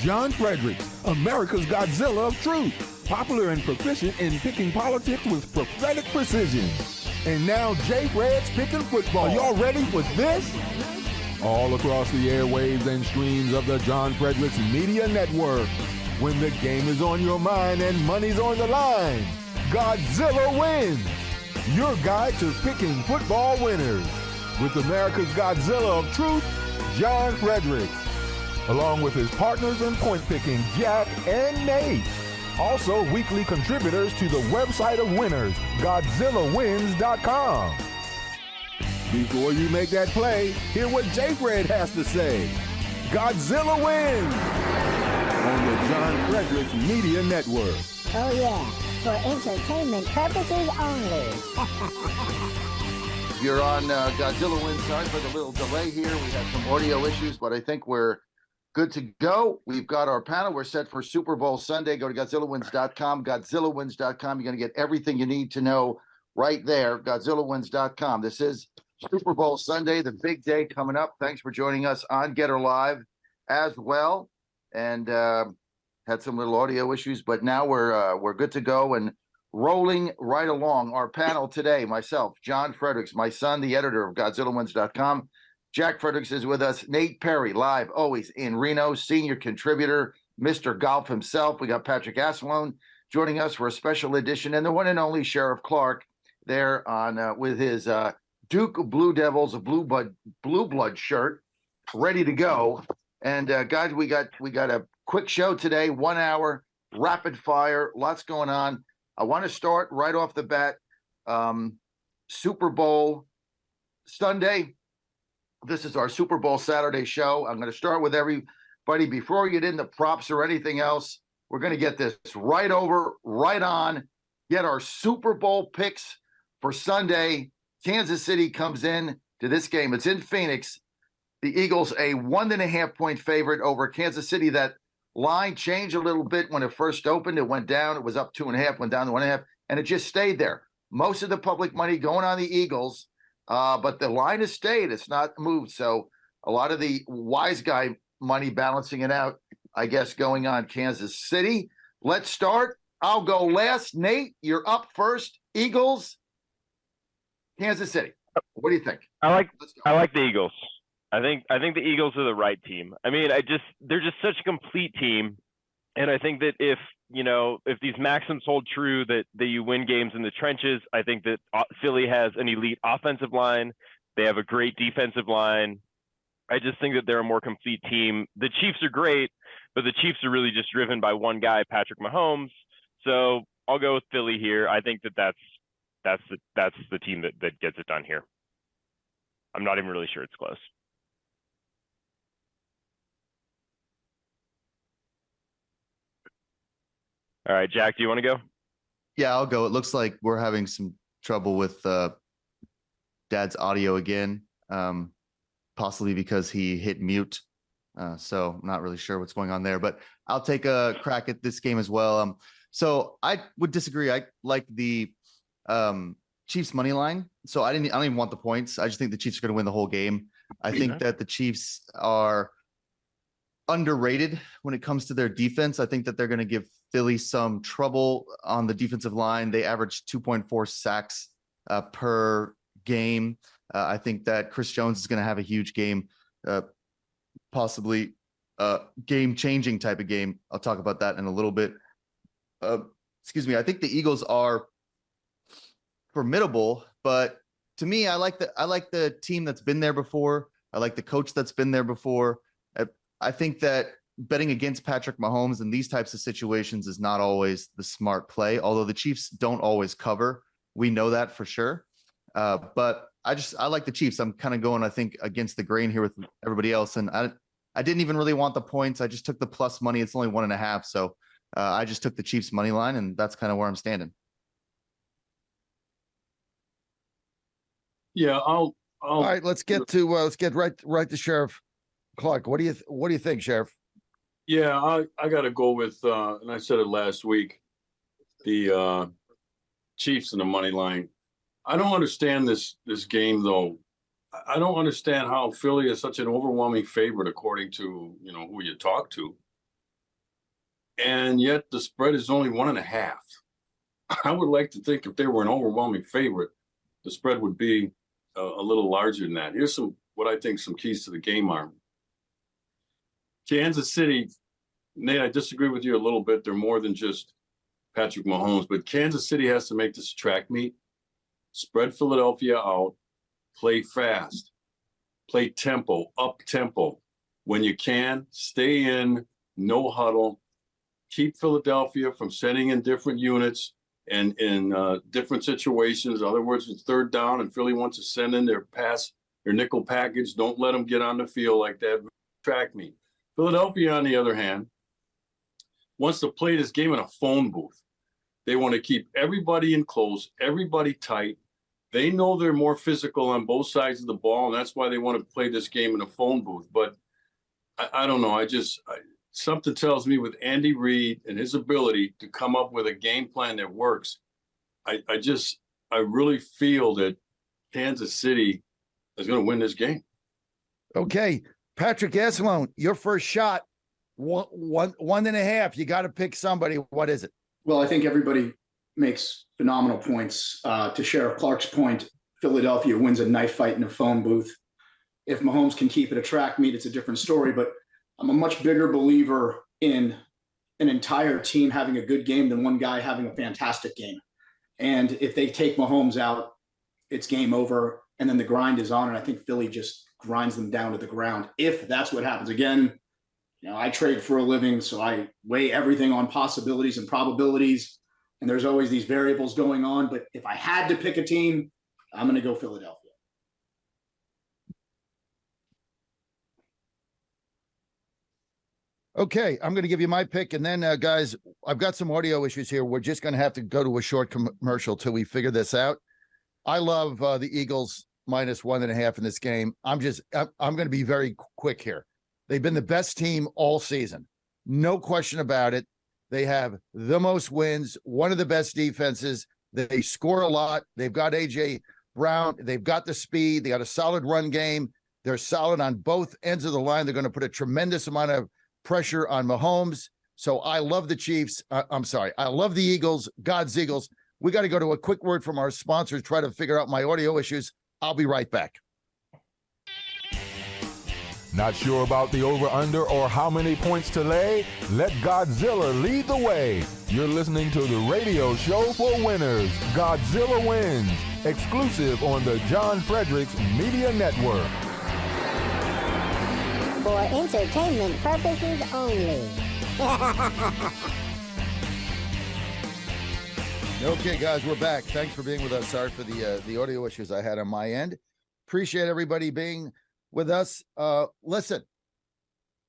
John Fredericks, America's Godzilla of truth, popular and proficient in picking politics with prophetic precision. And now Jay Fred's picking football. Are y'all ready for this? All across the airwaves and streams of the John Fredericks Media Network. When the game is on your mind and money's on the line, Godzilla Wins, your guide to picking football winners. With America's Godzilla of truth, John Fredericks, along with his partners in point picking, Jack and Nate. Also weekly contributors to the website of winners, GodzillaWins.com. Before you make that play, hear what J. Fred has to say. Godzilla Wins on the John Fredericks Media Network. Oh yeah, for entertainment purposes only. You're on Godzilla Wins. Sorry for the little delay here. We had some audio issues, but I think we're good to go. We've got our panel. We're set for Super Bowl Sunday. Go to GodzillaWins.com, GodzillaWins.com. You're going to get everything you need to know right there, GodzillaWins.com. This is Super Bowl Sunday, the big day coming up. Thanks for joining us on Getter Live as well. And had some little audio issues, but now we're good to go and rolling right along. Our panel today, myself, John Fredericks, my son, the editor of GodzillaWins.com. Jack Fredericks is with us. Nate Perry, live, always in Reno, senior contributor, Mr. Golf himself. We got Patrick Assalone joining us for a special edition, and the one and only Sheriff Clarke there on with his Duke Blue Devils, a blue blood shirt, ready to go. And guys, we got a quick show today, 1 hour, rapid fire, lots going on. I want to start right off the bat. Super Bowl Sunday. This is our Super Bowl Saturday show. I'm going to start with everybody. Before we get into props or anything else, we're going to get this right over, right on, get our Super Bowl picks for Sunday. Kansas City comes in to this game. It's in Phoenix. The Eagles, a 1.5 point favorite over Kansas City. That line changed a little bit when it first opened. It went down. It was up 2.5, went down to 1.5, and it just stayed there. Most of the public money going on the Eagles, but the line has stayed. It's not moved. So a lot of the wise guy money balancing it out, I guess, going on Kansas City. Let's start. I'll go last. Nate, you're up first. Eagles, Kansas City. What do you think? I like the Eagles. I think the Eagles are the right team. I mean, they're just such a complete team, and I think that if these maxims hold true, that you win games in the trenches. I think that Philly has an elite offensive line. They have a great defensive line. I just think that they're a more complete team. The Chiefs are great, but the Chiefs are really just driven by one guy, Patrick Mahomes. So I'll go with Philly here. I think that's the team that gets it done here. I'm not even really sure it's close. All right, Jack, do you want to go? Yeah, I'll go. It looks like we're having some trouble with Dad's audio again, possibly because he hit mute. So I'm not really sure what's going on there, but I'll take a crack at this game as well. So I would disagree. I like the Chiefs money line. So I don't even want the points. I just think the Chiefs are going to win the whole game. I think that the Chiefs are underrated when it comes to their defense. I think that they're going to give Philly some trouble on the defensive line. They average 2.4 sacks per game. I think that Chris Jones is going to have a huge game, possibly game-changing type of game. I'll talk about that in a little bit. Excuse me. I think the Eagles are formidable, but to me, I like the team that's been there before. I like the coach that's been there before. I think that betting against Patrick Mahomes in these types of situations is not always the smart play, although the Chiefs don't always cover. We know that for sure. But I like the Chiefs. I'm kind of going, I think, against the grain here with everybody else. And I didn't even really want the points. I just took the plus money. It's only 1.5. So I just took the Chiefs money line, and that's kind of where I'm standing. Yeah, I'll All right, let's get right to Sheriff Clarke. What do you think, Sheriff? Yeah, I got to go with, and I said it last week, the Chiefs in the money line. I don't understand this game, though. I don't understand how Philly is such an overwhelming favorite according to who you talk to. and yet the spread is only 1.5. I would like to think if they were an overwhelming favorite, the spread would be a little larger than that. Here's what I think some keys to the game are. Kansas City, Nate, I disagree with you a little bit. They're more than just Patrick Mahomes, but Kansas City has to make this a track meet, spread Philadelphia out, play fast, play tempo, up tempo. When you can, stay in, no huddle, keep Philadelphia from sending in different units and in different situations. In other words, it's third down and Philly wants to send in their nickel package. Don't let them get on the field like that. Track meet. Philadelphia, on the other hand, wants to play this game in a phone booth. They want to keep everybody in close, everybody tight. They know they're more physical on both sides of the ball, and that's why they want to play this game in a phone booth. But I don't know. Something tells me with Andy Reid and his ability to come up with a game plan that works, I really feel that Kansas City is going to win this game. Okay. Patrick Assalone, your first shot, 1.5. You got to pick somebody. What is it? Well, I think everybody makes phenomenal points. To Sheriff Clarke's point, Philadelphia wins a knife fight in a phone booth. If Mahomes can keep it a track meet, it's a different story. But I'm a much bigger believer in an entire team having a good game than one guy having a fantastic game. And if they take Mahomes out, it's game over. And then the grind is on. And I think Philly just grinds them down to the ground. If that's what happens. Again, I trade for a living, so I weigh everything on possibilities and probabilities. And there's always these variables going on. But if I had to pick a team, I'm going to go Philadelphia. Okay, I'm going to give you my pick. And then, guys, I've got some audio issues here. We're just going to have to go to a short commercial till we figure this out. I love the Eagles -1.5 in this game. I'm going to be very quick here. They've been the best team all season. No question about it. They have the most wins, one of the best defenses. They score a lot. They've got A.J. Brown. They've got the speed. They got a solid run game. They're solid on both ends of the line. They're going to put a tremendous amount of pressure on Mahomes. So I love the Chiefs. I love the Eagles. God's Eagles. We got to go to a quick word from our sponsors, try to figure out my audio issues. I'll be right back. Not sure about the over-under or how many points to lay? Let Godzilla lead the way. You're listening to the radio show for winners, Godzilla Wins, exclusive on the John Fredericks Media Network. For entertainment purposes only. Okay, guys, we're back. Thanks for being with us. Sorry for the audio issues I had on my end. Appreciate everybody being with us. Listen,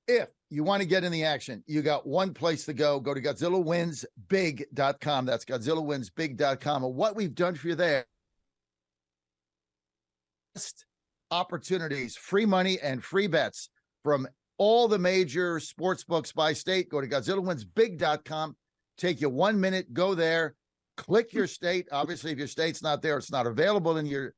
if you want to get in the action, you got one place to go. Go to GodzillaWinsBig.com. That's GodzillaWinsBig.com. And what we've done for you there, opportunities, free money, and free bets from all the major sports books by state. Go to GodzillaWinsBig.com. Take you 1 minute. Go there. Click your state. Obviously, if your state's not there, it's not available in your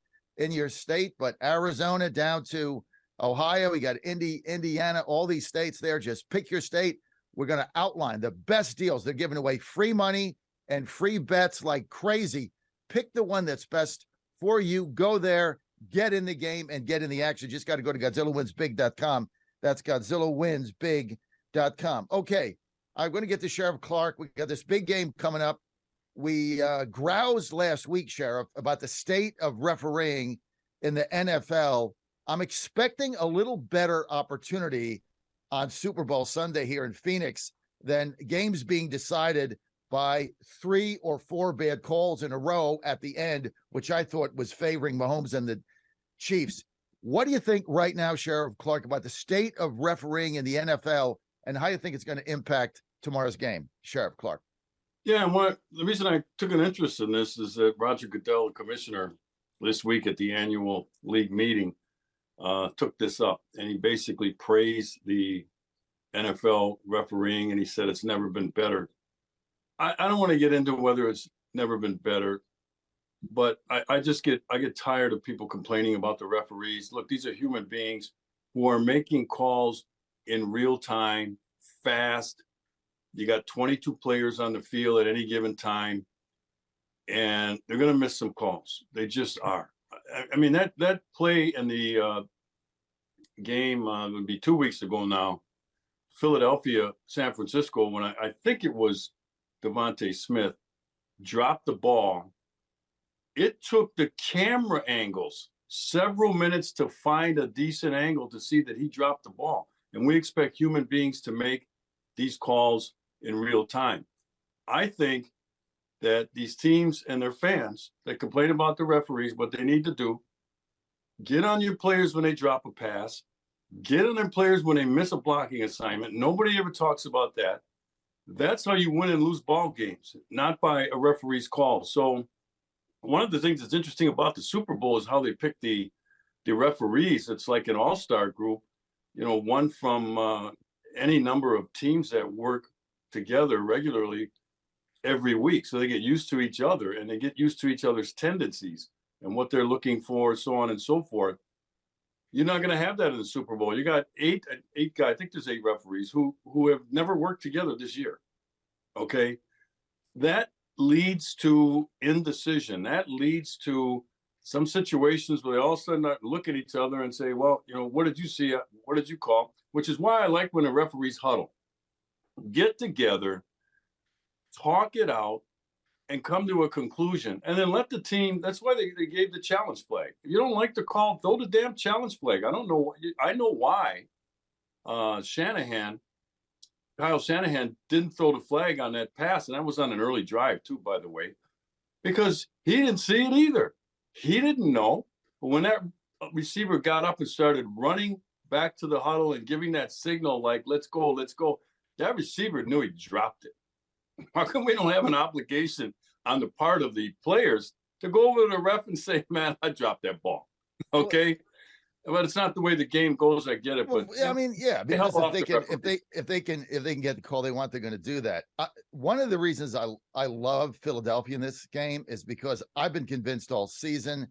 state. But Arizona down to Ohio, we got Indiana, all these states there. Just pick your state. We're going to outline the best deals. They're giving away free money and free bets like crazy. Pick the one that's best for you. Go there, get in the game, and get in the action. Just got to go to GodzillaWinsBig.com. That's GodzillaWinsBig.com. Okay, I'm going to get to Sheriff Clarke. We got this big game coming up. We groused last week, Sheriff, about the state of refereeing in the NFL. I'm expecting a little better opportunity on Super Bowl Sunday here in Phoenix than games being decided by 3 or 4 bad calls in a row at the end, which I thought was favoring Mahomes and the Chiefs. What do you think right now, Sheriff Clarke, about the state of refereeing in the NFL and how you think it's going to impact tomorrow's game, Sheriff Clarke? Yeah, and the reason I took an interest in this is that Roger Goodell, the commissioner, this week at the annual league meeting, took this up, and he basically praised the NFL refereeing, and he said it's never been better. I don't want to get into whether it's never been better, but I get tired of people complaining about the referees. Look, these are human beings who are making calls in real time, fast. You got 22 players on the field at any given time, and they're going to miss some calls. They just are. I mean, that play in the game would be 2 weeks ago now, Philadelphia, San Francisco, when I think it was Devontae Smith dropped the ball. It took the camera angles several minutes to find a decent angle to see that he dropped the ball. And we expect human beings to make these calls in real time. I think that these teams and their fans that complain about the referees, what they need to do, get on your players when they drop a pass, get on their players when they miss a blocking assignment. Nobody ever talks about that. That's how you win and lose ball games, not by a referee's call. So one of the things that's interesting about the Super Bowl is how they pick the referees. It's like an all-star group, one from any number of teams that work together regularly every week. So they get used to each other and they get used to each other's tendencies and what they're looking for, so on and so forth. You're not going to have that in the Super Bowl. You got eight guys, I think there's 8 referees who have never worked together this year. Okay. That leads to indecision. That leads to some situations where they all of a sudden look at each other and say, well, what did you see? What did you call? Which is why I like when the referees huddle. Get together, talk it out, and come to a conclusion. And then let the team, that's why they gave the challenge flag. If you don't like the call, throw the damn challenge flag. I don't know. I know why Kyle Shanahan didn't throw the flag on that pass. And that was on an early drive too, by the way, because he didn't see it either. He didn't know. But when that receiver got up and started running back to the huddle and giving that signal, like, let's go, that receiver knew he dropped it. How come we don't have an obligation on the part of the players to go over to the ref and say, man, I dropped that ball? Okay. But it's not the way the game goes. I get it. But I mean, yeah, because if they can get the call they want, they're going to do that. One of the reasons I love Philadelphia in this game is because I've been convinced all season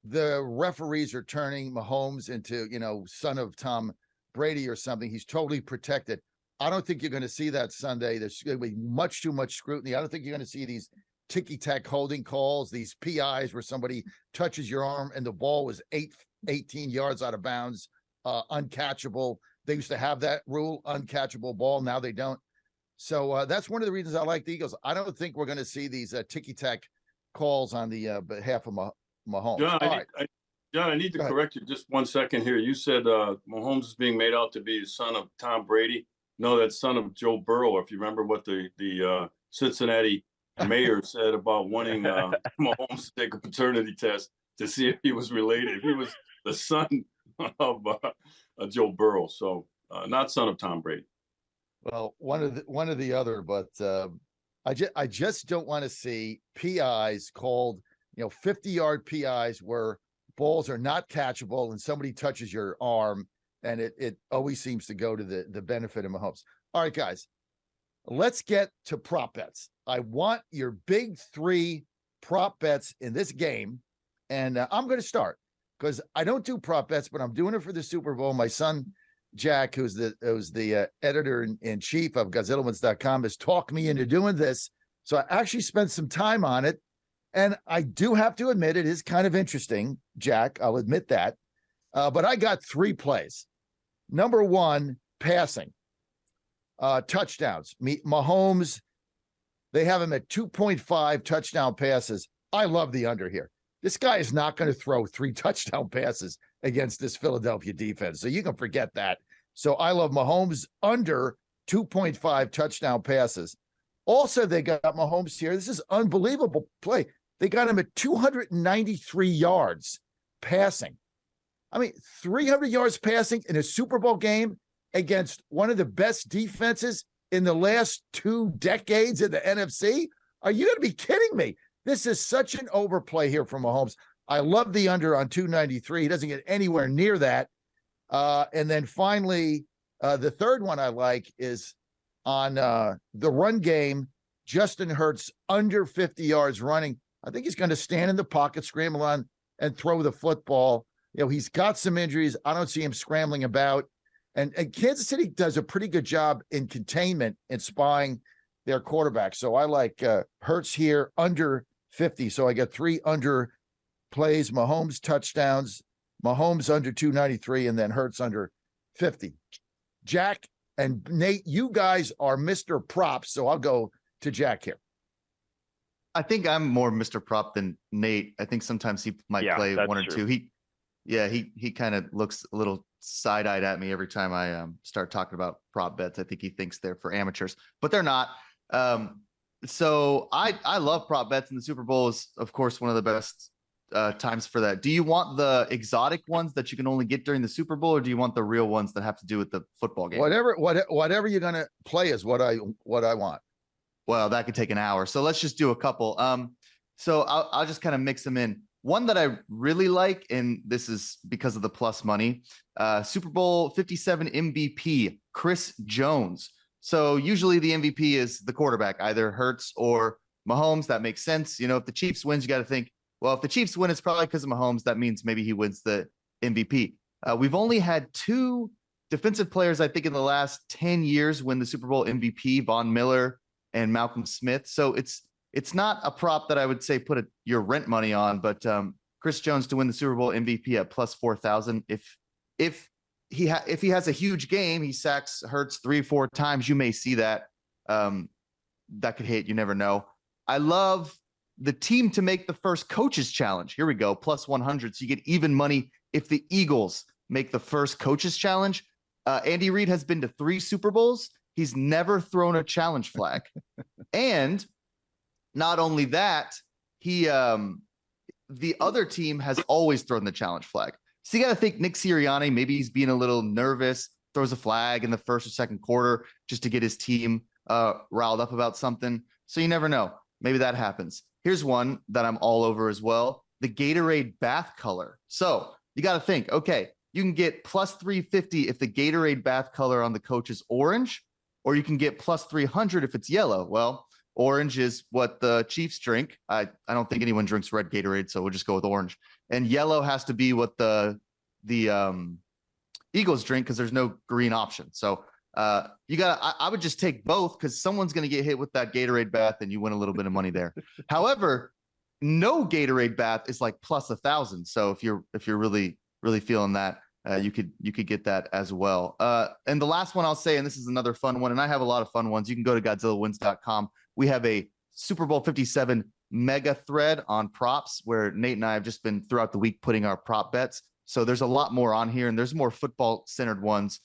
the referees are turning Mahomes into, son of Tom Brady or something. He's totally protected. I don't think you're going to see that Sunday. There's going to be much too much scrutiny. I don't think you're going to see these ticky-tack holding calls, these PIs where somebody touches your arm and the ball was 18 yards out of bounds, uncatchable. They used to have that rule, uncatchable ball. Now they don't. So that's one of the reasons I like the Eagles. I don't think we're going to see these ticky-tack calls on the behalf of Mahomes. John, I need to correct you just 1 second here. You said Mahomes is being made out to be the son of Tom Brady. No, that's son of Joe Burrow. If you remember what the Cincinnati mayor said about wanting Mahomes to take a paternity test to see if he was related, if he was the son of Joe Burrow. So not son of Tom Brady. Well, one of the other, but I just don't want to see PIs called, 50-yard PIs where balls are not catchable and somebody touches your arm. And it always seems to go to the benefit of Mahomes. All right, guys, let's get to prop bets. I want your big 3 prop bets in this game. And I'm going to start because I don't do prop bets, but I'm doing it for the Super Bowl. My son, Jack, who's the editor-in-chief of GodzillaWins.com, has talked me into doing this. So I actually spent some time on it. And I do have to admit it is kind of interesting, Jack. I'll admit that. But I got 3 plays. Number 1, passing. Touchdowns. Mahomes, they have him at 2.5 touchdown passes. I love the under here. This guy is not going to throw 3 touchdown passes against this Philadelphia defense. So you can forget that. So I love Mahomes under 2.5 touchdown passes. Also, they got Mahomes here. This is unbelievable play. They got him at 293 yards passing. I mean, 300 yards passing in a Super Bowl game against one of the best defenses in the last 2 decades in the NFC? Are you going to be kidding me? This is such an overplay here from Mahomes. I love the under on 293. He doesn't get anywhere near that. And then finally, the third one I like is on the run game. Justin Hurts under 50 yards running. I think he's going to stand in the pocket, scramble on, and throw the football. He's got some injuries. I don't see him scrambling about. And Kansas City does a pretty good job in containment and spying their quarterback. So I like Hurts here under 50. So I got 3 under plays, Mahomes touchdowns, Mahomes under 293, and then Hurts under 50. Jack and Nate, you guys are Mr. Props, so I'll go to Jack here. I think I'm more Mr. Prop than Nate. I think sometimes he might play one or two. He kind of looks a little side-eyed at me every time I start talking about prop bets. I think he thinks they're for amateurs, but they're not. So I love prop bets, and the Super Bowl is, of course, one of the best times for that. Do you want the exotic ones that you can only get during the Super Bowl, or do you want the real ones that have to do with the football game? Whatever you're gonna play is what I want. Well, that could take an hour, so let's just do a couple. So I'll just kind of mix them in. One that I really like, and this is because of the plus money, Super Bowl 57 MVP, Chris Jones. So usually the MVP is the quarterback, either Hurts or Mahomes. That makes sense. You know, if the Chiefs wins, you got to think, well, if the Chiefs win, it's probably because of Mahomes. That means maybe he wins the MVP. We've only had 2 defensive players, I think, in the last 10 years win the Super Bowl MVP, Von Miller and Malcolm Smith. So it's not a prop that I would say put your rent money on, but Chris Jones to win the Super Bowl MVP at plus 4,000. If he has a huge game, he sacks Hurts 3-4 times, you may see that. That could hit. You never know. I love the team to make the first coaches challenge. Here we go. Plus 100. So you get even money if the Eagles make the first coaches challenge. Andy Reid has been to 3 Super Bowls. He's never thrown a challenge flag. And not only that, the other team has always thrown the challenge flag. So you got to think Nick Sirianni, maybe he's being a little nervous, throws a flag in the first or second quarter just to get his team riled up about something. So you never know. Maybe that happens. Here's one that I'm all over as well. The Gatorade bath color. So you got to think, okay, you can get plus 350 if the Gatorade bath color on the coach is orange, or you can get plus 300 if it's yellow. Well, orange is what the Chiefs drink. I don't think anyone drinks red Gatorade, so we'll just go with orange. And yellow has to be what the Eagles drink because there's no green option. So I would just take both because someone's going to get hit with that Gatorade bath and you win a little bit of money there. However, no Gatorade bath is like plus 1,000. So if you're really feeling that, you could get that as well. And the last one I'll say, and this is another fun one, and I have a lot of fun ones. You can go to GodzillaWins.com. We have a Super Bowl 57 mega thread on props where Nate and I have just been throughout the week putting our prop bets. So there's a lot more on here, and there's more football centered ones,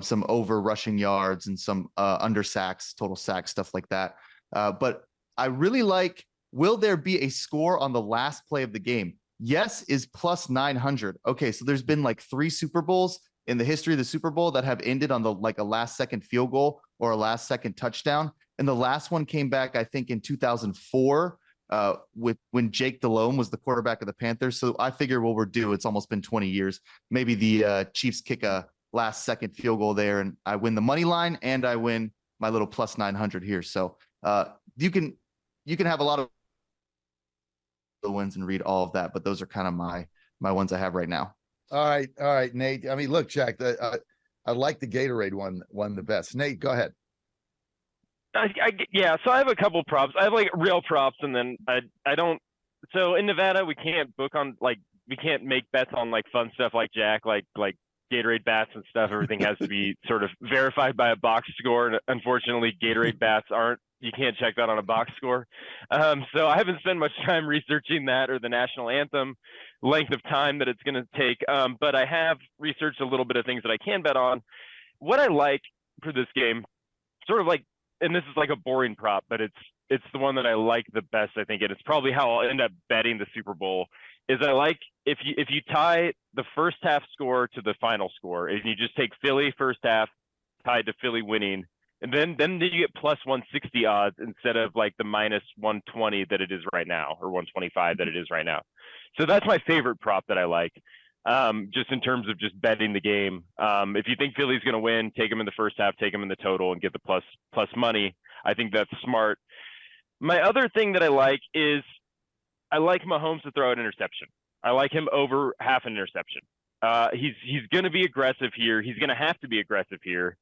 some over rushing yards and some under sacks, total sacks, stuff like that. But I really like, will there be a score on the last play of the game? Yes is plus 900. Okay, so there's been like 3 Super Bowls in the history of the Super Bowl that have ended on a last second field goal or a last second touchdown. And the last one came back, I think, in 2004 when Jake Delhomme was the quarterback of the Panthers. So I figure we're due. It's almost been 20 years. Maybe the Chiefs kick a last second field goal there, and I win the money line and I win my little plus 900 here. So you can have a lot of the wins and read all of that, but those are kind of my ones I have right now. All right, Nate. I mean, look, Jack, I like the Gatorade one the best. Nate, go ahead. Yeah, so I have a couple props. I have like real props, and then I don't. So in Nevada, we can't book on we can't make bets on like fun stuff like Jack, like Gatorade bats and stuff. Everything has to be sort of verified by a box score, and unfortunately, Gatorade bats aren't. You can't check that on a box score. So I haven't spent much time researching that or the national anthem length of time that it's going to take. But I have researched a little bit of things that I can bet on. What I like for this game, sort of like, and this is like a boring prop, but it's the one that I like the best, I think, and it's probably how I'll end up betting the Super Bowl, is I like if you tie the first half score to the final score, and you just take Philly first half tied to Philly winning, and then you get plus 160 odds instead of like the minus 120 that it is right now, or 125 that it is right now. So that's my favorite prop that I like, just in terms of just betting the game. If you think Philly's going to win, take them in the first half, take them in the total, and get the plus money. I think that's smart. My other thing that I like is I like Mahomes to throw an interception. I like him over half an interception. He's going to be aggressive here. He's going to have to be aggressive here.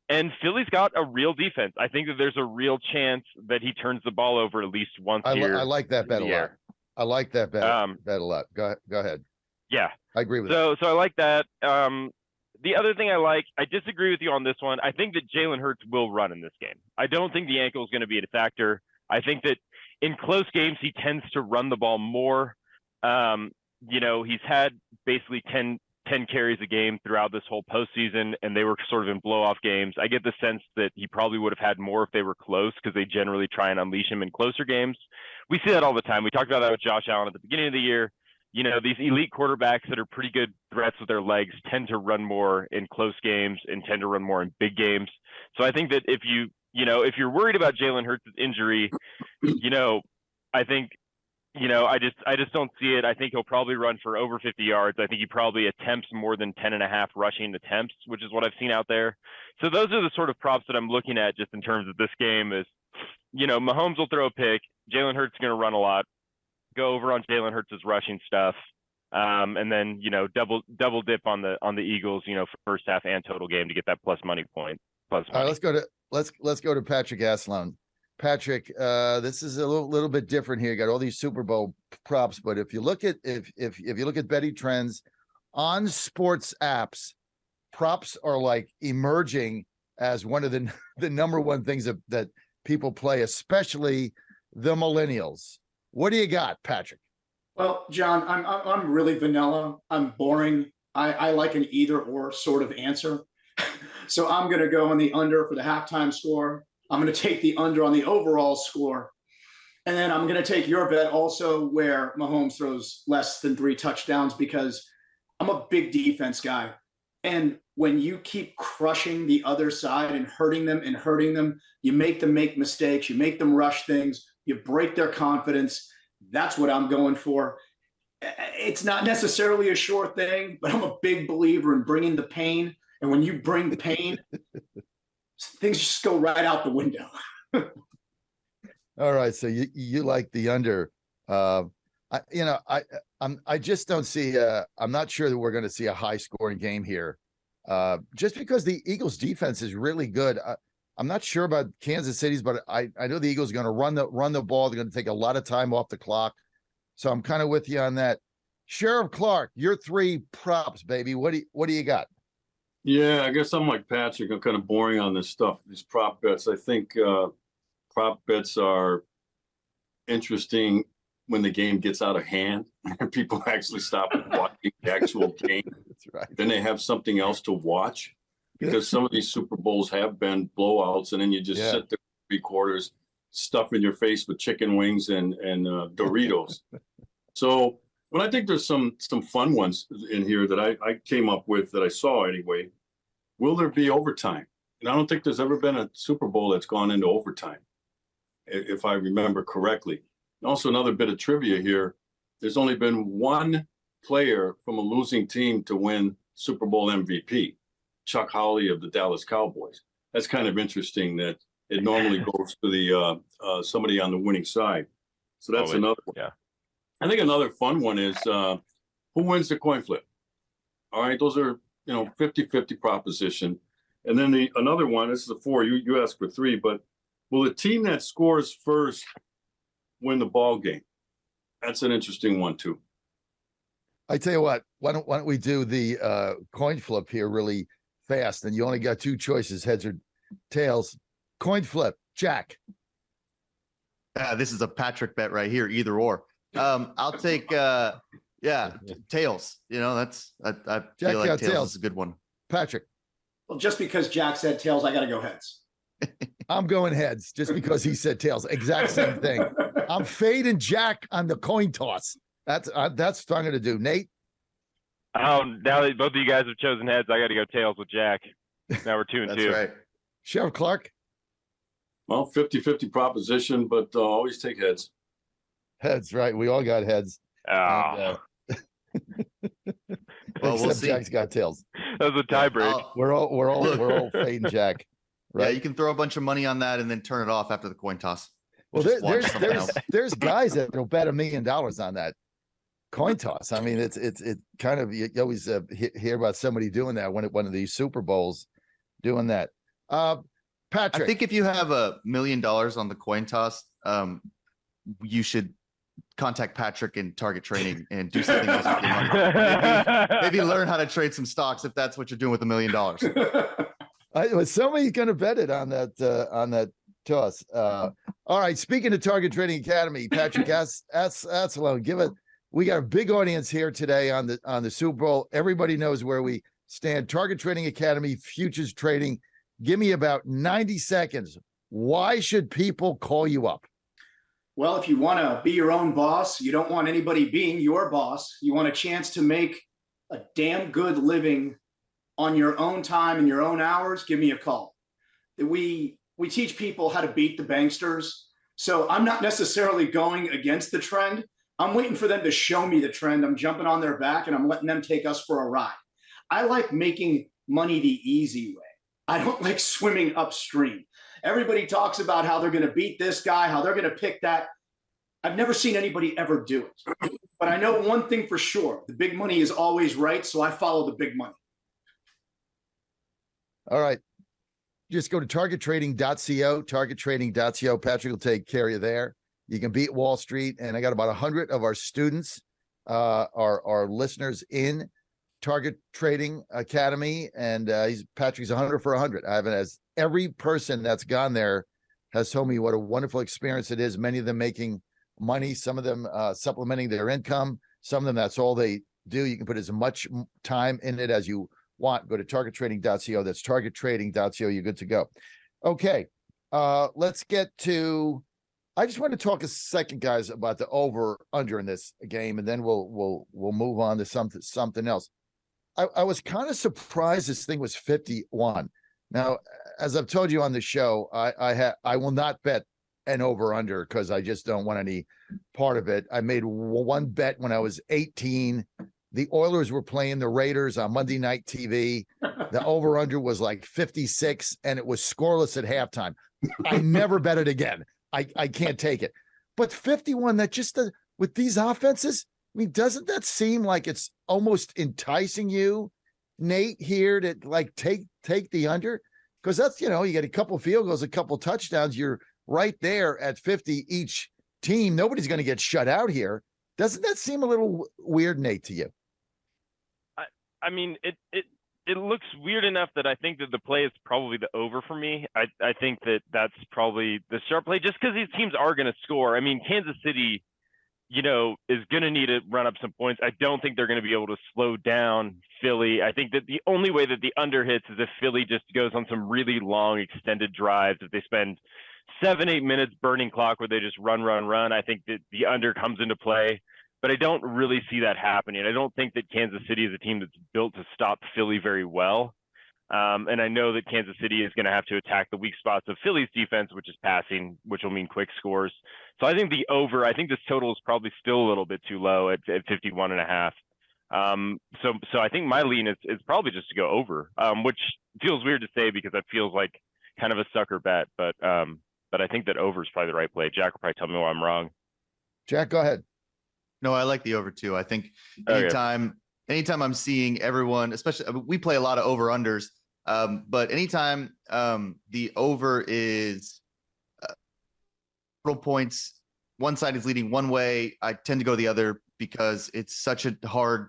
And Philly's got a real defense. I think that there's a real chance that he turns the ball over at least once here. I like that bet a lot. I like that bet a lot. Go ahead. Yeah, I agree with that. So I like that. The other thing I disagree with you on this one. I think that Jalen Hurts will run in this game. I don't think the ankle is going to be a factor. I think that in close games, he tends to run the ball more. He's had basically 10 carries a game throughout this whole postseason, and they were sort of in blow-off games. I get the sense that he probably would have had more if they were close because they generally try and unleash him in closer games. We see that all the time. We talked about that with Josh Allen at the beginning of the year. These elite quarterbacks that are pretty good threats with their legs tend to run more in close games and tend to run more in big games. So I think that if you're worried about Jalen Hurts' injury, I think, I just don't see it. I think he'll probably run for over 50 yards. I think he probably attempts more than 10.5 rushing attempts, which is what I've seen out there. So those are the sort of props that I'm looking at just in terms of this game is, Mahomes will throw a pick. Jalen Hurts is going to run a lot. Go over on Jalen Hurts' rushing stuff. And then, double dip on the Eagles, for first half and total game to get that plus money point. All right, let's go to Patrick Assalone. Patrick, this is a little bit different here. You got all these Super Bowl props, but if you look at if you look at betting trends on sports apps, props are like emerging as one of the number one things that people play, especially the millennials. What do you got, Patrick? Well, John, I'm really vanilla. I'm boring. I like an either or sort of answer. So I'm going to go on the under for the halftime score. I'm going to take the under on the overall score. And then I'm going to take your bet also where Mahomes throws less than 3 touchdowns because I'm a big defense guy. And when you keep crushing the other side and hurting them, you make them make mistakes, you make them rush things, you break their confidence. That's what I'm going for. It's not necessarily a sure thing, but I'm a big believer in bringing the pain. And when you bring the pain, things just go right out the window. All right. So you like the under. I just don't see I'm not sure that we're going to see a high scoring game here. Just because the Eagles defense is really good. I'm not sure about Kansas City's, but I know the Eagles are going to run the ball. They're going to take a lot of time off the clock. So I'm kind of with you on that. Sheriff Clarke, your 3 props, baby. What do you got? Yeah, I guess I'm like Patrick. I'm kind of boring on this stuff, these prop bets. I think prop bets are interesting when the game gets out of hand and people actually stop watching the actual game. That's right. Then they have something else to watch because some of these Super Bowls have been blowouts, and then you just sit there 3 quarters, stuffing your face with chicken wings and Doritos. So, but I think there's some fun ones in here that I came up with that I saw anyway. Will there be overtime? And I don't think there's ever been a Super Bowl that's gone into overtime, if I remember correctly. Also, another bit of trivia here. There's only been 1 player from a losing team to win Super Bowl MVP, Chuck Howley of the Dallas Cowboys. That's kind of interesting that it normally goes to the somebody on the winning side. So that's another one. Yeah. I think another fun one is who wins the coin flip? All right, those are 50-50 proposition. And then another one, this is a 4, you asked for 3, but will the team that scores first win the ball game? That's an interesting one too. I tell you what, why don't we do the coin flip here really fast? And you only got 2 choices, heads or tails. Coin flip, Jack. This is a Patrick bet right here, either or. I'll take tails. I feel like tails is a good one. Patrick. Well, just because Jack said tails, I got to go heads. I'm going heads just because he said tails. Exact same thing. I'm fading Jack on the coin toss. That's what I'm going to do. Nate? Now that both of you guys have chosen heads, I got to go tails with Jack. Now we're 2-2. That's right. Sheriff Clarke? Well, 50-50 proposition, but always take heads. Heads, right. We all got heads. Oh. Well, we'll see. Jack's got tails. That was a tie break. We're all fading Jack. Right? Yeah, you can throw a bunch of money on that and then turn it off after the coin toss. Well, there's guys that will bet $1 million on that coin toss. I mean, it's kind of, you always hear about somebody doing that when one of these Super Bowls doing that. Patrick, I think if you have $1 million on the coin toss, you should contact Patrick in Target Trading and do something else with your money. Maybe learn how to trade some stocks if that's what you're doing with $1 million. Somebody's going to bet it on that toss. All right. Speaking of Target Trading Academy, Patrick Assalone, we got a big audience here today on the Super Bowl. Everybody knows where we stand. Target Trading Academy, futures trading. Give me about 90 seconds. Why should people call you up? Well, if you want to be your own boss, you don't want anybody being your boss. You want a chance to make a damn good living on your own time and your own hours, give me a call. We teach people how to beat the banksters. So I'm not necessarily going against the trend. I'm waiting for them to show me the trend. I'm jumping on their back and I'm letting them take us for a ride. I like making money the easy way. I don't like swimming upstream. Everybody talks about how they're going to beat this guy, how they're going to pick that. I've never seen anybody ever do it. But I know one thing for sure. The big money is always right, so I follow the big money. All right. Just go to targettrading.co, targettrading.co. Patrick will take care of you there. You can beat Wall Street. And I got about 100 of our students, our listeners in Target Trading Academy. And Patrick's 100 for 100. I haven't, as every person that's gone there has told me what a wonderful experience it is. Many of them making money, some of them supplementing their income. Some of them, that's all they do. You can put as much time in it as you want. Go to targettrading.co. That's targettrading.co. You're good to go. Okay. Let's get to, I just want to talk a second, guys, about the over under in this game, and then we'll move on to something else. I was kind of surprised this thing was 51. Now, as I've told you on the show, I will not bet an over under because I just don't want any part of it. I made one bet when I was 18. The Oilers were playing the Raiders on Monday Night TV. The over under was like 56 and it was scoreless at halftime. I never bet it again. I can't take it. But 51, that just with these offenses, I mean, doesn't that seem like it's almost enticing you, Nate, here to like take the under? Because that's, you get a couple field goals, a couple touchdowns. You're right there at 50 each team. Nobody's going to get shut out here. Doesn't that seem a little weird, Nate, to you? I mean, it looks weird enough that I think that the play is probably the over for me. I think that's probably the sharp play just because these teams are going to score. I mean, Kansas City, is going to need to run up some points. I don't think they're going to be able to slow down Philly. I think that the only way that the under hits is if Philly just goes on some really long extended drives. If they spend 7-8 minutes burning clock where they just run. I think that the under comes into play. But I don't really see that happening. I don't think that Kansas City is a team that's built to stop Philly very well. And I know that Kansas City is going to have to attack the weak spots of Philly's defense, which is passing, which will mean quick scores. So I think I think this total is probably still a little bit too low at 51.5. So I think my lean is probably just to go over, which feels weird to say because that feels like kind of a sucker bet. But I think that over is probably the right play. Jack will probably tell me why I'm wrong. Jack, go ahead. No, I like the over too. I think anytime I'm seeing everyone, especially we play a lot of over unders, but anytime the over is total points, one side is leading one way, I tend to go the other because it's such a hard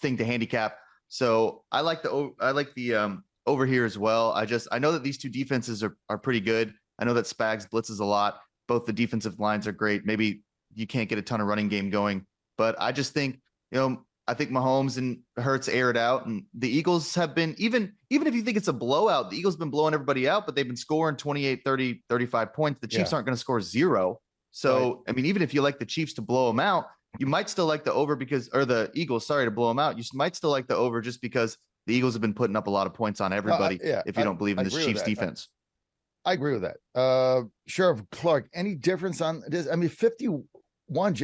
thing to handicap. So I like the over here as well. I know that these two defenses are pretty good. I know that Spags blitzes a lot. Both the defensive lines are great. Maybe you can't get a ton of running game going, but I just think, I think Mahomes and Hurts air it out, and the Eagles have been, even if you think it's a blowout, the Eagles have been blowing everybody out, but they've been scoring 28, 30, 35 points. The Chiefs aren't going to score 0. So, right. I mean, even if you like the Chiefs to blow them out, you might still like the over or the Eagles, to blow them out. You might still like the over just because the Eagles have been putting up a lot of points on everybody. If you don't believe in this Chiefs defense. I agree with that. Sheriff Clarke, any difference on this? I mean, 51,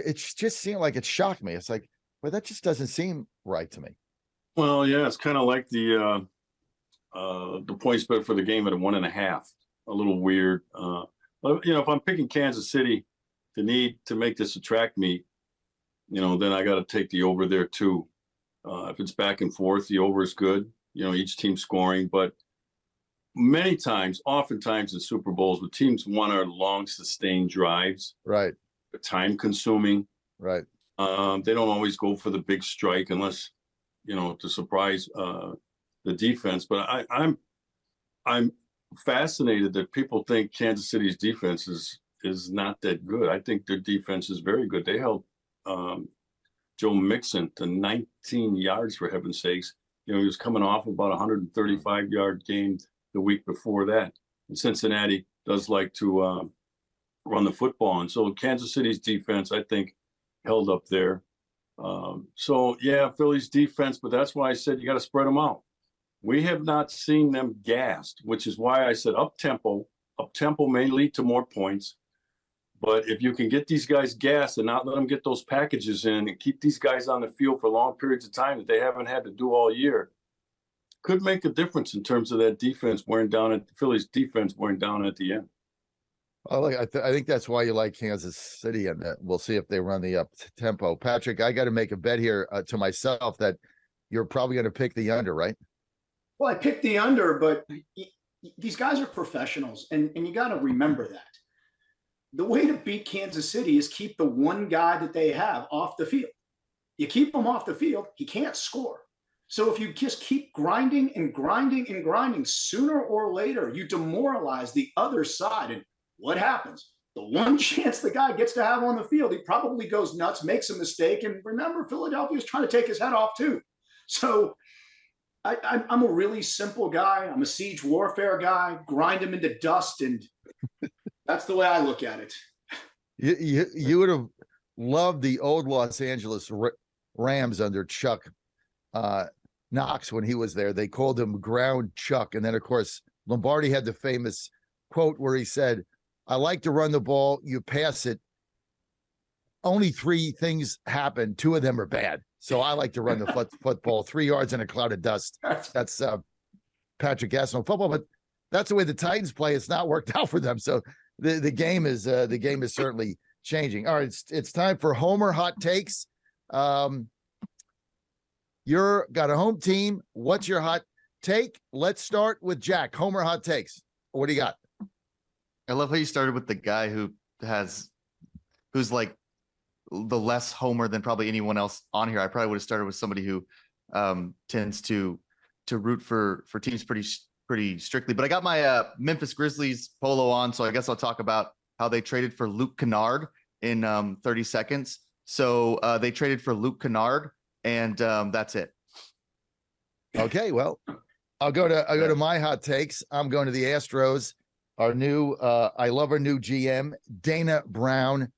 it just seemed like it shocked me. It's like, well, that just doesn't seem right to me. Well, yeah, it's kind of like the points bet for the game at 1.5. A little weird. If I'm picking Kansas City to make this a track meet, then I got to take the over there too. If it's back and forth, the over is good. Each team scoring, but oftentimes in Super Bowls, what teams want are long, sustained drives. Right. Time consuming. Right. They don't always go for the big strike unless, to surprise the defense. But I'm fascinated that people think Kansas City's defense is not that good. I think their defense is very good. They held Joe Mixon to 19 yards, for heaven's sakes. He was coming off about a 135-yard game the week before that. And Cincinnati does like to run the football. And so Kansas City's defense, I think, held up there. Philly's defense, but that's why I said you got to spread them out. We have not seen them gassed, which is why I said up tempo may lead to more points. But if you can get these guys gassed and not let them get those packages in and keep these guys on the field for long periods of time that they haven't had to do all year, could make a difference in terms of that defense Philly's defense wearing down at the end. I think that's why you like Kansas City, and we'll see if they run the up tempo. Patrick, I got to make a bet here to myself that you're probably going to pick the under, right? Well, I picked the under, but these guys are professionals, and you got to remember that. The way to beat Kansas City is keep the one guy that they have off the field. You keep him off the field, he can't score. So if you just keep grinding and grinding and grinding, sooner or later, you demoralize the other side. And what happens? The one chance the guy gets to have on the field, he probably goes nuts, makes a mistake. And remember, Philadelphia's trying to take his head off too. So I'm a really simple guy. I'm a siege warfare guy. Grind him into dust, and that's the way I look at it. You would have loved the old Los Angeles Rams under Chuck Knox when he was there. They called him Ground Chuck. And then, of course, Lombardi had the famous quote where he said, I like to run the ball. You pass it. Only three things happen. Two of them are bad. So I like to run the football 3 yards in a cloud of dust. That's Patrick Assalone football, but that's the way the Titans play. It's not worked out for them. So the game is certainly changing. All right, it's time for Homer hot takes. You're got a home team. What's your hot take? Let's start with Jack. Homer hot takes. What do you got? I love how you started with the guy who's like the less Homer than probably anyone else on here. I probably would have started with somebody who tends to root for teams pretty strictly. But I got my Memphis Grizzlies polo on, so I guess I'll talk about how they traded for Luke Kennard in 30 seconds. So they traded for Luke Kennard, and that's it. Okay, well, I'll go to my hot takes. I'm going to the Astros. Our new, I love our new GM, Dana Brown.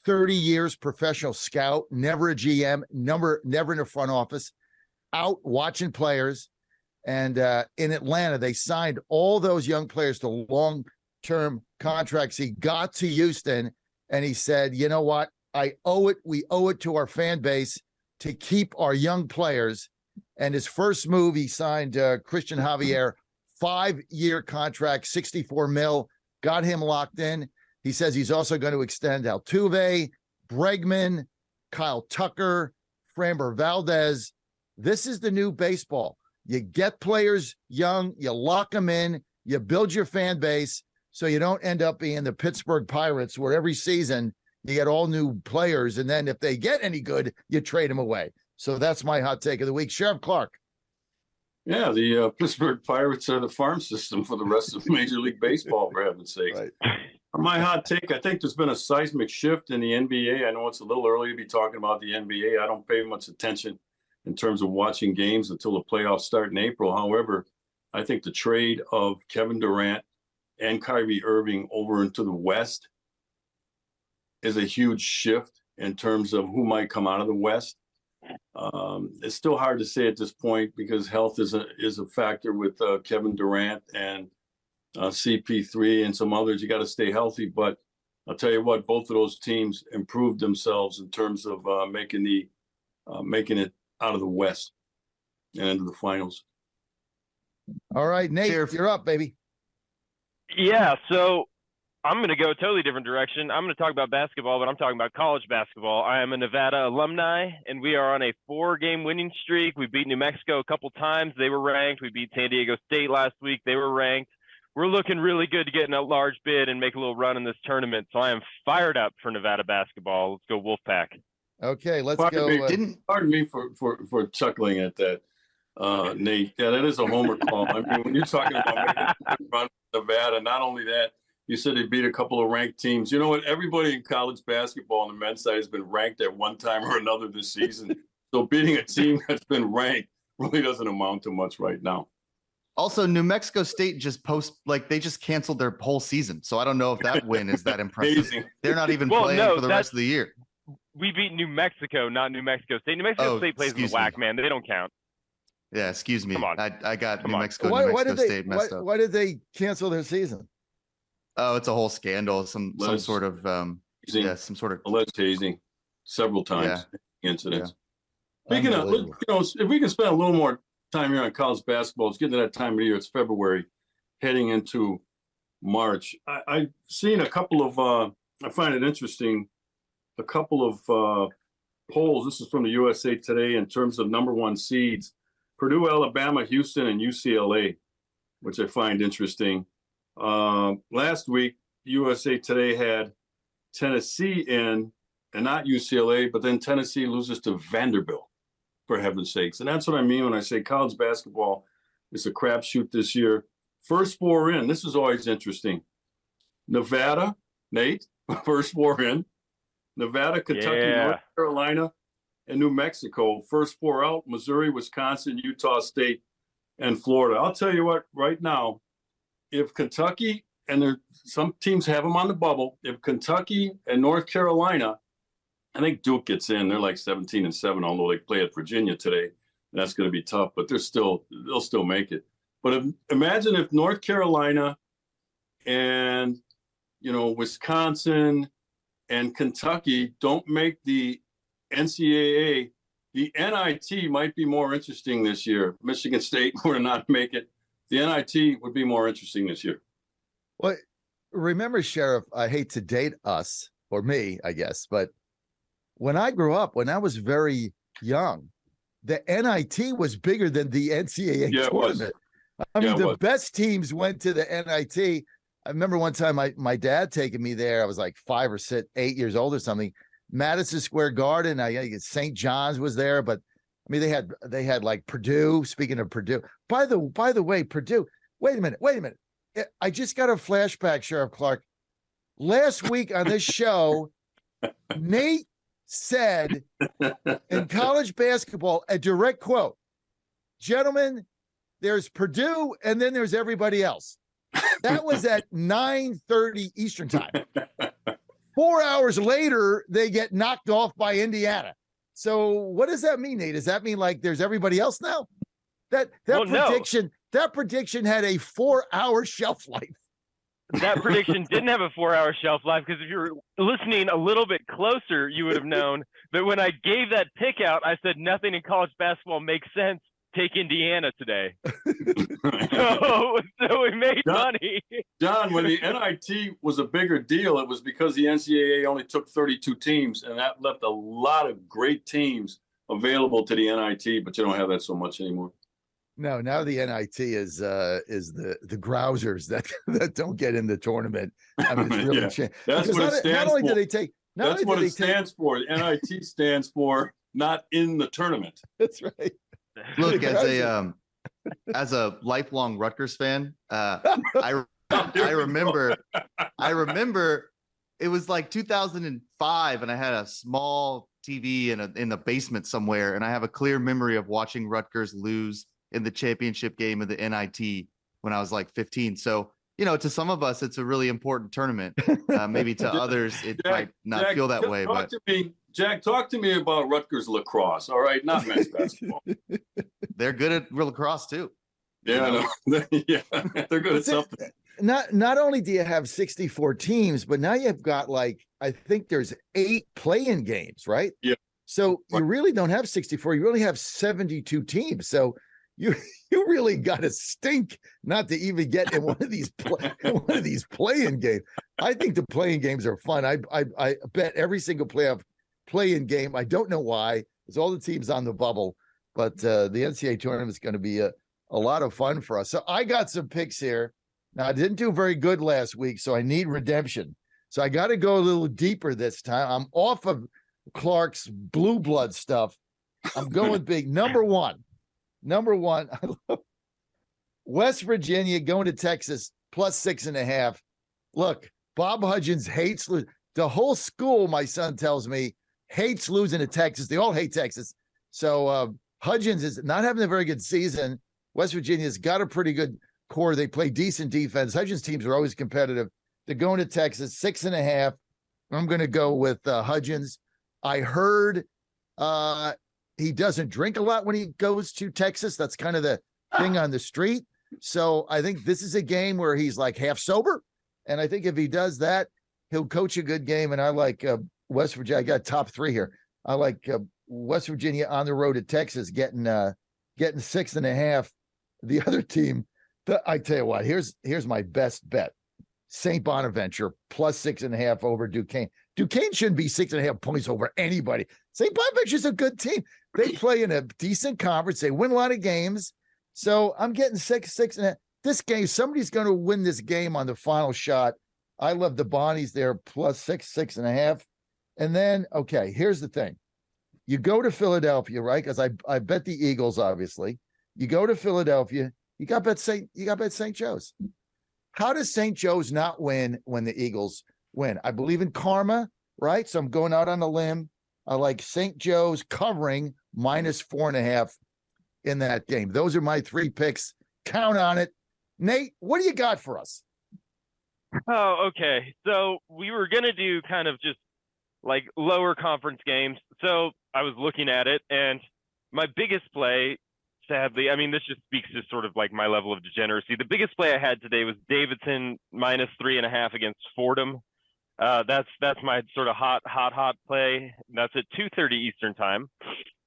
30 years professional scout, never a GM, never in a front office, out watching players. And in Atlanta, they signed all those young players to long-term contracts. He got to Houston, and he said, you know what? we owe it to our fan base to keep our young players. And his first move, he signed Christian Javier, 5-year contract, $64 million, got him locked in. He says he's also going to extend Altuve, Bregman, Kyle Tucker, Framber Valdez. This is the new baseball. You get players young, you lock them in, you build your fan base so you don't end up being the Pittsburgh Pirates where every season you get all new players, and then if they get any good, you trade them away. So that's my hot take of the week. Sheriff Clarke. Yeah, the Pittsburgh Pirates are the farm system for the rest of Major League Baseball, for heaven's sake. Right. My hot take, I think there's been a seismic shift in the NBA. I know it's a little early to be talking about the NBA. I don't pay much attention in terms of watching games until the playoffs start in April. However, I think the trade of Kevin Durant and Kyrie Irving over into the West is a huge shift in terms of who might come out of the West. It's still hard to say at this point because health is a factor with Kevin Durant and CP3 and some others. You got to stay healthy, but I'll tell you what, both of those teams improved themselves in terms of making it out of the West and into the finals. All right, Nate, you're up, baby. Yeah, so I'm going to go a totally different direction. I'm going to talk about basketball, but I'm talking about college basketball. I am a Nevada alumni, and we are on a 4-game winning streak. We beat New Mexico a couple times. They were ranked. We beat San Diego State last week. They were ranked. We're looking really good to get in a large bid and make a little run in this tournament. So I am fired up for Nevada basketball. Let's go Wolfpack. Okay, let's Pardon go. Me, pardon me for chuckling at that, Nate. Yeah, that is a homer call. I mean, when you're talking about making a run in Nevada, not only that, you said they beat a couple of ranked teams. You know what? Everybody in college basketball on the men's side has been ranked at one time or another this season. So beating a team that's been ranked really doesn't amount to much right now. Also, New Mexico State they just canceled their whole season. So I don't know if that win is that impressive. Amazing. They're not even playing for the rest of the year. We beat New Mexico, not New Mexico State. New Mexico State plays in the WAC, man. They don't count. Yeah, excuse me. Come on. I got New Mexico State messed up. Why did they cancel their season? Oh, it's a whole scandal. Some sort of alleged hazing several times incidents. Yeah. Speaking of, if we can spend a little more time here on college basketball, it's getting to that time of year. It's February, heading into March. I've seen a couple of. I find it interesting. A couple of polls. This is from the USA Today in terms of number 1 seeds: Purdue, Alabama, Houston, and UCLA, which I find interesting. Last week, USA Today had Tennessee in and not UCLA, but then Tennessee loses to Vanderbilt, for heaven's sakes. And that's what I mean when I say college basketball is a crapshoot this year. First 4 in. This is always interesting. Nevada, Nate, first 4 in. Nevada, Kentucky, North Carolina, and New Mexico. First 4 out: Missouri, Wisconsin, Utah State, and Florida. I'll tell you what, right now, if Kentucky, and some teams have them on the bubble, if Kentucky and North Carolina, I think Duke gets in. They're like 17-7, although they play at Virginia today. And that's going to be tough, but they'll still make it. But imagine if North Carolina and, Wisconsin and Kentucky don't make the NCAA. The NIT might be more interesting this year. Michigan State were to not make it. The NIT would be more interesting this year. Well, remember, Sheriff, I hate to date us, or me, I guess, but when I grew up, when I was very young, the NIT was bigger than the NCAA tournament. I mean, the best teams went to the NIT. I remember one time my dad taking me there. I was like 5 or 8 years old or something. Madison Square Garden. I guess St. John's was there, but I mean, they had like Purdue. Speaking of Purdue, by the way, Purdue. Wait a minute. I just got a flashback, Sheriff Clarke. Last week on this show, Nate said in college basketball, a direct quote: "Gentlemen, there's Purdue, and then there's everybody else." That was at 9:30 Eastern time. 4 hours later, they get knocked off by Indiana. So what does that mean, Nate? Does that mean like there's everybody else now? That prediction had a 4-hour shelf life. That prediction didn't have a 4-hour shelf life, because if you were listening a little bit closer, you would have known that when I gave that pick out, I said nothing in college basketball makes sense. Take Indiana today. so we made money. John, when the NIT was a bigger deal, it was because the NCAA only took 32 teams, and that left a lot of great teams available to the NIT, but you don't have that so much anymore. No, now the NIT is the grousers that don't get in the tournament. I mean, it's really that's what it stands for. Not only do they take, that's what it stands for. The NIT stands for not in the tournament. That's right. Look, as a lifelong Rutgers fan, I remember it was like 2005, and I had a small TV in the basement somewhere, and I have a clear memory of watching Rutgers lose in the championship game of the NIT when I was like 15. So, to some of us, it's a really important tournament. Maybe to others, it might not feel that way. Jack, talk to me about Rutgers lacrosse. All right, not men's basketball. They're good at lacrosse too. Yeah, yeah, they're good at something. Not only do you have 64 teams, but now you've got I think there's 8 play-in games, right? Yeah. So you really don't have 64. You really have 72 teams. So you really got to stink not to even get in one of these play-in games. I think the playing games are fun. I bet every single play-in game. I don't know why. It's all the teams on the bubble, but the NCAA tournament is going to be a lot of fun for us. So I got some picks here. Now, I didn't do very good last week, so I need redemption. So I got to go a little deeper this time. I'm off of Clark's blue blood stuff. I'm going big. Number one, I love West Virginia going to Texas plus 6.5. Look, Bob Hudgens hates losing. The whole school, my son tells me, hates losing to Texas. They all hate Texas. So Hudgens is not having a very good season. West Virginia's got a pretty good core. They play decent defense. Hudgens teams are always competitive. They're going to Texas, 6.5. I'm going to go with Hudgens. I heard he doesn't drink a lot when he goes to Texas. That's kind of the thing on the street. So I think this is a game where he's like half sober. And I think if he does that, he'll coach a good game. And I like West Virginia. I got top 3 here. I like West Virginia on the road to Texas getting 6.5. The other team, I tell you what, here's my best bet. St. Bonaventure plus 6.5 over Duquesne. Duquesne shouldn't be 6.5 points over anybody. St. Bonaventure's a good team. They play in a decent conference. They win a lot of games. So I'm getting 6.5. This game, somebody's going to win this game on the final shot. I love the Bonnies there, plus 6.5. And then, okay, here's the thing. You go to Philadelphia, right? Because I bet the Eagles, obviously. You go to Philadelphia. You got bet St. Joe's. How does St. Joe's not win when the Eagles win? I believe in karma, right? So I'm going out on a limb. I like St. Joe's covering minus 4.5 in that game. Those are my 3 picks. Count on it. Nate, what do you got for us? Oh, okay. So we were going to do kind of just like lower conference games. So I was looking at it, and my biggest play, sadly, I mean, this just speaks to sort of like my level of degeneracy. The biggest play I had today was Davidson minus 3.5 against Fordham. That's my sort of hot play. That's at 2:30 Eastern time.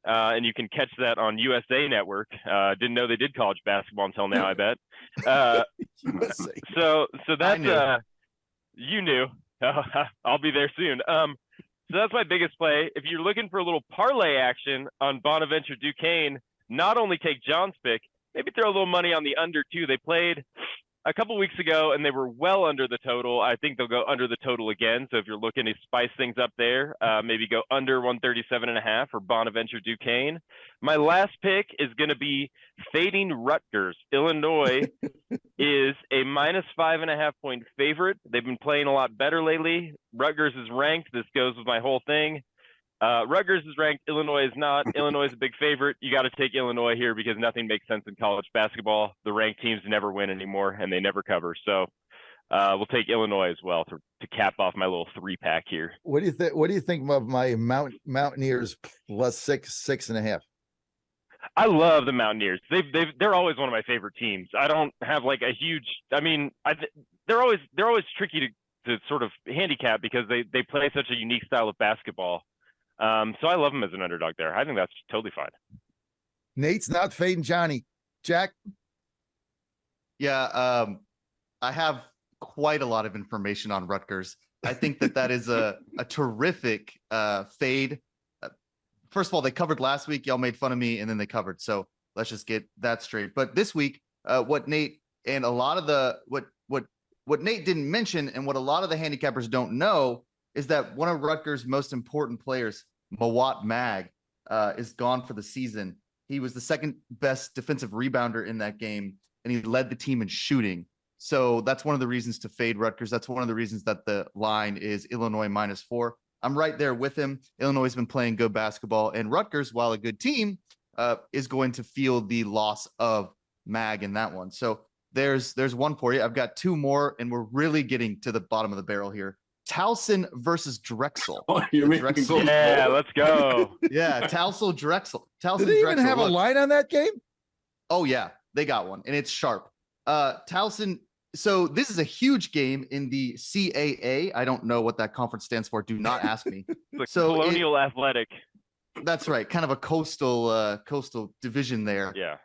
And you can catch that on USA Network. Didn't know they did college basketball until now, I bet. So that's you knew. I'll be there soon. So that's my biggest play. If you're looking for a little parlay action on Bonaventure Duquesne, not only take John's pick, maybe throw a little money on the under too. They played a couple weeks ago and they were well under the total. I think they'll go under the total again. So if you're looking to spice things up there, maybe go under 137.5 for Bonaventure Duquesne. My last pick is going to be fading Rutgers. Illinois is a minus 5.5 point favorite. They've been playing a lot better lately. Rutgers is ranked. This goes with my whole thing. Rutgers is ranked. Illinois is not. Illinois is a big favorite. You got to take Illinois here because nothing makes sense in college basketball. The ranked teams never win anymore, and they never cover. So we'll take Illinois as well to cap off my little 3-pack here. What do you think? What do you think of my Mountaineers plus 6.5? I love the Mountaineers. They're always one of my favorite teams. I don't have like a huge. I mean, they're always tricky to sort of handicap because they play such a unique style of basketball. So I love him as an underdog there. I think that's totally fine. Nate's not fading Johnny. Jack? Yeah, I have quite a lot of information on Rutgers. I think that is a terrific fade. First of all, they covered last week. Y'all made fun of me, and then they covered. So let's just get that straight. But this week, what Nate and a lot of the what Nate didn't mention, and what a lot of the handicappers don't know, is that one of Rutgers' most important players, Mawot Mag, is gone for the season. He was the second best defensive rebounder in that game, and he led the team in shooting. So that's one of the reasons to fade Rutgers. That's one of the reasons that the line is Illinois minus 4. I'm right there with him. Illinois has been playing good basketball, and Rutgers, while a good team, is going to feel the loss of Mag in that one. So there's one for you. I've got 2 more, and we're really getting to the bottom of the barrel here. Towson versus Drexel. Oh, you mean Drexel? Yeah, let's go. Yeah, Towson Drexel. Did they even have a line on that game? Oh yeah, they got one, and it's sharp. Towson. So this is a huge game in the CAA. I don't know what that conference stands for. Do not ask me. Colonial Athletic. That's right. Kind of a coastal division there. Yeah.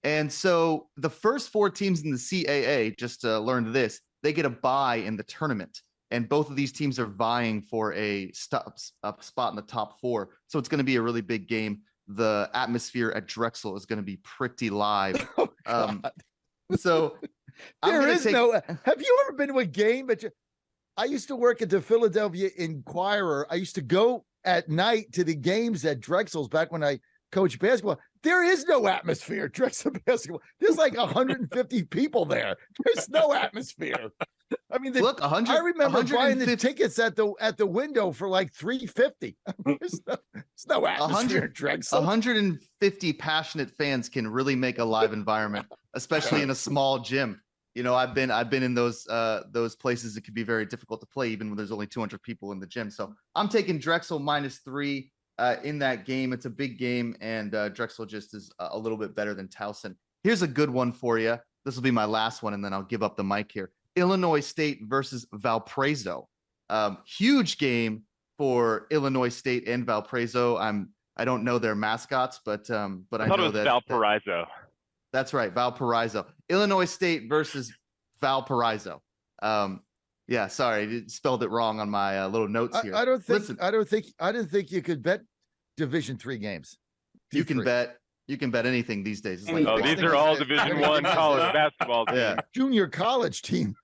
And so the first 4 teams in the CAA, just learned this, they get a bye in the tournament. and both of these teams are vying for a spot in the top 4. So it's going to be a really big game. The atmosphere at Drexel is going to be pretty live. So have you ever been to a game? I used to work at the Philadelphia Inquirer. I used to go at night to the games at Drexel's back when I coached basketball. There is no atmosphere at Drexel basketball. There's like 150 people there. There's no atmosphere. I mean, I remember buying the tickets at the window for like $350. There's no atmosphere at Drexel. 150 passionate fans can really make a live environment, especially in a small gym. You know, I've been in those places. It can be very difficult to play even when there's only 200 people in the gym. So I'm taking Drexel -3 in that game. It's a big game, and Drexel just is a little bit better than Towson. Here's a good one for you. This will be my last one, and then I'll give up the mic here. Illinois State versus Valparaiso. Huge game for Illinois State and Valparaiso. I don't know their mascots, but I know it was that Valparaiso. That's right, Valparaiso. Illinois State versus Valparaiso. Yeah, sorry, I spelled it wrong on my little notes here. I didn't think you could bet Division III games. You can bet anything these days. It's like, these are all Division I college basketball teams. Yeah. Junior college team.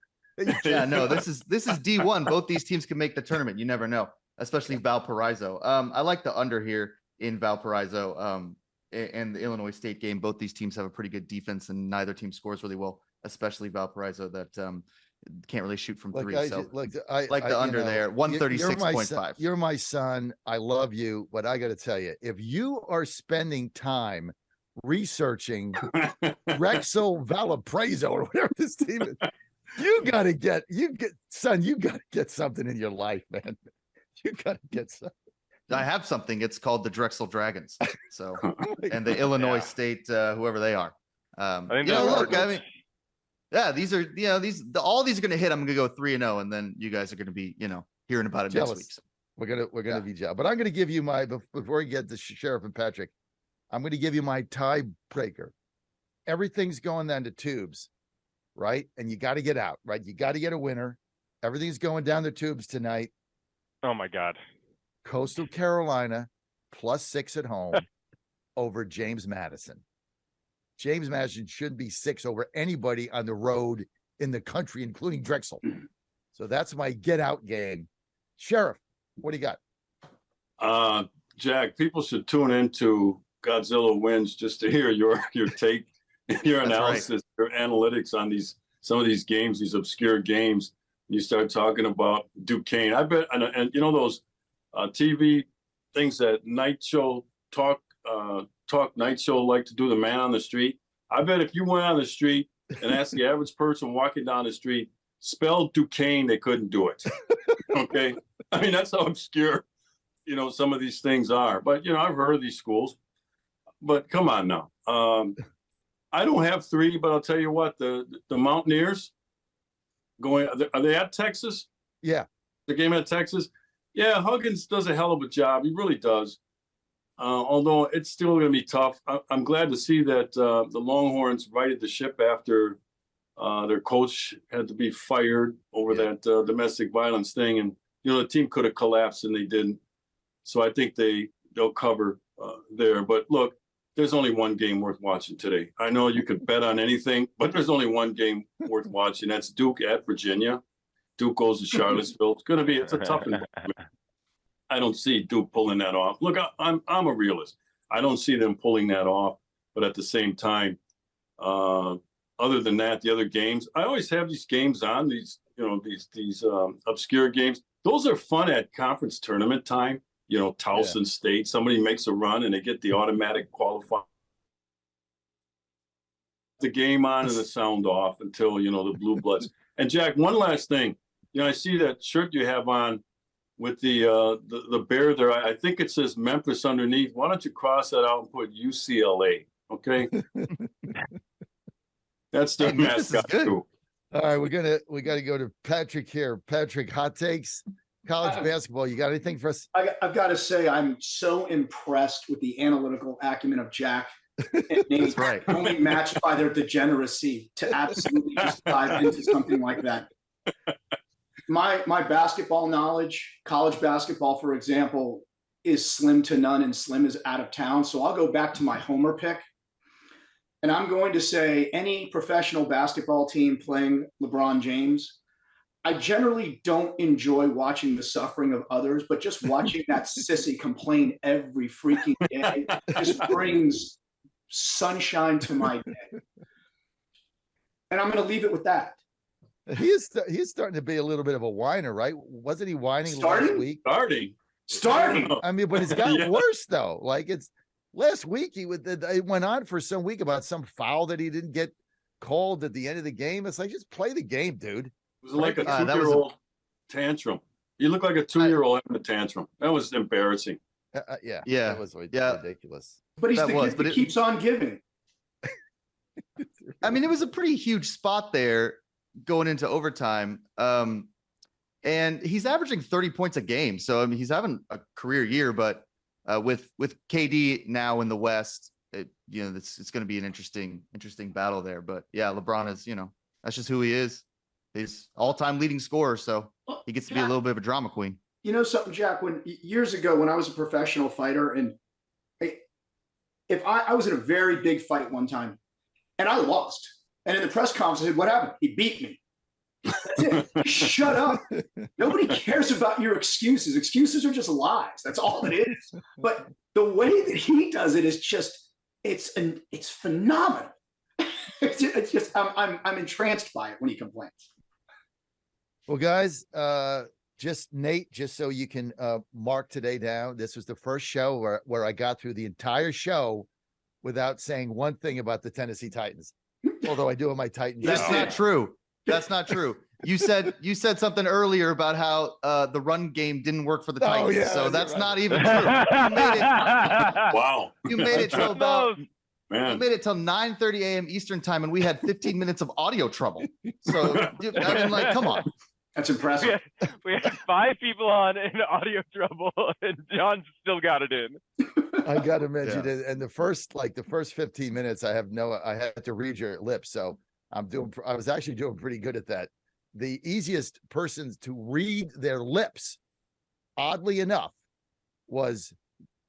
Yeah, no, this is D1. Both these teams can make the tournament. You never know, especially Valparaiso. I like the under here in Valparaiso. And the Illinois State game. Both these teams have a pretty good defense, and neither team scores really well, especially Valparaiso that can't really shoot from three. I like the under there, 136.5. You're my son. I love you, but I got to tell you, if you are spending time researching Drexel Valparaiso or whatever this team is, you got to get something in your life, man. You got to get something. I have something. It's called the Drexel Dragons. So, and the Illinois State, whoever they are. These are, all these are going to hit. I'm going to go 3-0, and then you guys are going to be, hearing about it next week. So. We're gonna be jealous. But I'm going to give you before we get to Sheriff and Patrick, I'm going to give you my tiebreaker. Everything's going down the tubes, right? And you got to get out, right? You got to get a winner. Everything's going down the tubes tonight. Oh my God. Coastal Carolina +6 at home over James Madison. James Madison should be 6 over anybody on the road in the country, including Drexel. So that's my get out game. Sheriff, what do you got? Jack, people should tune into Godzilla Wins just to hear your take, your analysis, your analytics on some of these games, these obscure games. You start talking about Duquesne. I bet, and those TV things that night show talk night show like to do, the man on the street. I bet if you went on the street and asked the average person walking down the street, spell Duquesne, they couldn't do it. Okay. I mean, that's how obscure, some of these things are. But, I've heard of these schools. But come on now. I don't have 3, but I'll tell you what, the Mountaineers are they at Texas? Yeah. The game at Texas? Yeah, Huggins does a hell of a job. He really does. Although it's still going to be tough. I'm glad to see that the Longhorns righted the ship after their coach had to be fired over that domestic violence thing. And, the team could have collapsed and they didn't. So I think they'll cover there. But look, there's only one game worth watching today. I know you could bet on anything, but there's only one game worth watching. That's Duke at Virginia. Duke goes to Charlottesville. It's a tough environment. I don't see Duke pulling that off. Look, I'm a realist. I don't see them pulling that off. But at the same time, other than that, the other games, I always have these games on, these obscure games. Those are fun at conference tournament time. Towson State, somebody makes a run and they get the automatic qualifying. The game on and the sound off until, the Blue Bloods. And Jack, one last thing. I see that shirt you have on with the bear there. I think it says Memphis underneath. Why don't you cross that out and put UCLA? Okay. That's the mascot too. All right, we got to go to Patrick here. Patrick, hot takes, college basketball. You got anything for us? I've got to say, I'm so impressed with the analytical acumen of Jack. That's right. Only matched by their degeneracy to absolutely just dive into something like that. My basketball knowledge, college basketball, for example, is slim to none, and Slim is out of town. So I'll go back to my homer pick. And I'm going to say any professional basketball team playing LeBron James, I generally don't enjoy watching the suffering of others, but just watching that sissy complain every freaking day just brings sunshine to my day. And I'm going to leave it with that. He's starting to be a little bit of a whiner, right? Wasn't he whining last week? Starting. I mean, but it's gotten worse though. Like it's last week it went on for some week about some foul that he didn't get called at the end of the game. It's like, just play the game, dude. It was like a 2-year-old tantrum. You look like a 2-year-old having a tantrum. That was embarrassing. Yeah. That was ridiculous. But he's he keeps on giving. I mean, it was a pretty huge spot there going into overtime. And he's averaging 30 points a game. So, I mean, he's having a career year, but with KD now in the West, it's going to be an interesting battle there. But yeah, LeBron is, that's just who he is. He's all-time leading scorer. So he gets to be a little bit of a drama queen. You know something, Jack, years ago when I was a professional fighter, and if I was in a very big fight one time and I lost, and in the press conference I said, what happened? He beat me. That's it. Shut up. Nobody cares about your excuses. Excuses are just lies. That's all it is. But the way that he does it is just, it's phenomenal. It's just, I'm entranced by it when he complains. Well, guys, just Nate, just so you can mark today down, this was the first show where I got through the entire show without saying one thing about the Tennessee Titans. Although I do have my Titans. That's not true. That's not true. You said something earlier about how the run game didn't work for the Titans. Yeah, so that's right. not even true. You made it. Wow. You made it till about. Man. You made it till 9:30 a.m. Eastern time, and we had 15 minutes of audio trouble. So I mean, like, come on. That's impressive. We had 5 people on in audio trouble, and John still got it in. I got to mention it. And the first 15 minutes, I had to read your lips. So I was actually doing pretty good at that. The easiest persons to read their lips, oddly enough, was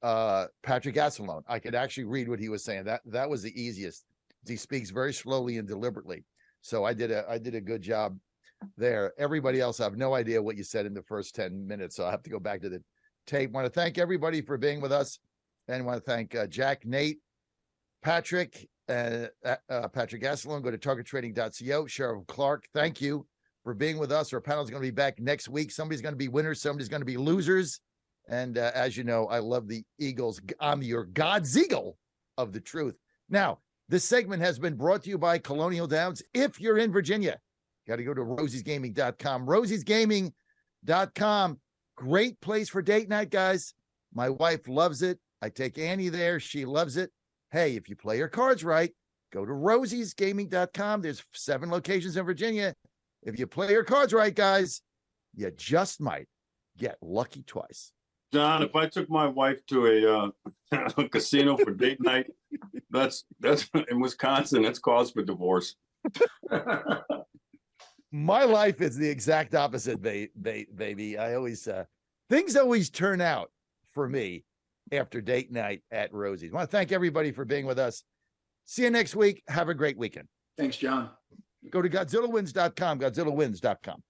Patrick Assalone. I could actually read what he was saying. That was the easiest. He speaks very slowly and deliberately. So I did a good job there. Everybody else, I have no idea what you said in the first 10 minutes. So I have to go back to the tape. Want to thank everybody for being with us, and want to thank Jack, Nate, Patrick, Patrick Assalone. Go to targettrading.co. Sheriff Clarke, thank you for being with us. Our panel is going to be back next week. Somebody's going to be winners, somebody's going to be losers. And as you know, I love the Eagles. I'm your God's Eagle of the truth. Now, this segment has been brought to you by Colonial Downs. If you're in Virginia, got to go to rosiesgaming.com. rosiesgaming.com. Great place for date night, guys. My wife loves it. I take Annie there. She loves it. Hey, if you play your cards right, go to rosiesgaming.com. There's 7 locations in Virginia. If you play your cards right, guys, you just might get lucky twice. John, if I took my wife to a casino for date night, that's in Wisconsin, that's cause for divorce. My life is the exact opposite, baby. I always things always turn out for me after date night at Rosie's. I want to thank everybody for being with us. See you next week. Have a great weekend. Thanks, John. Go to GodzillaWins.com, GodzillaWins.com.